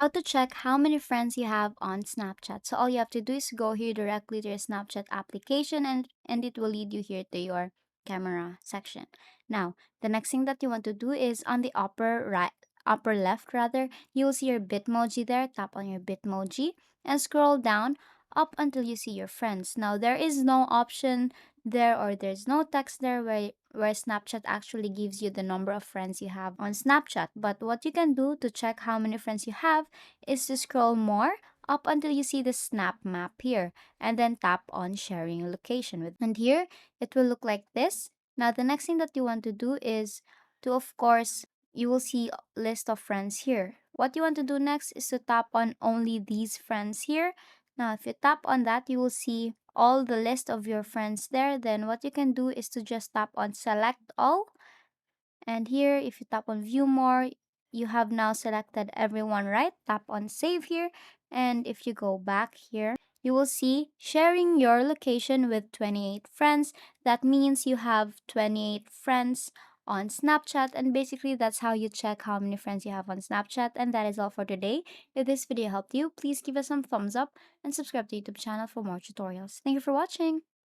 How to check how many friends you have on Snapchat. So all you have to do is go here directly to your Snapchat application and it will lead you here to your camera section. Now, the next thing that you want to do is on the upper left rather, you'll see your Bitmoji there. Tap on your Bitmoji and scroll down up until you see your friends. Now, there is no option there or there's no text there where Snapchat actually gives you the number of friends you have on Snapchat. But what you can do to check how many friends you have is to scroll more up until you see the snap map here and then tap on sharing location with, and here it will look like this. Now the next thing that you want to do is to, of course, you will see list of friends here. What you want to do next is to tap on only these friends here. Now if you tap on that, you will see all the list of your friends there. Then what you can do is to just tap on select all, and here, if you tap on view more, you have now selected everyone, right? Tap on save here. And if you go back here, you will see sharing your location with 28 friends. That means you have 28 friends on Snapchat. And basically, that's how you check how many friends you have on Snapchat. And that is all for today. If this video helped you, please give us some thumbs up and subscribe to the YouTube channel for more tutorials. Thank you for watching.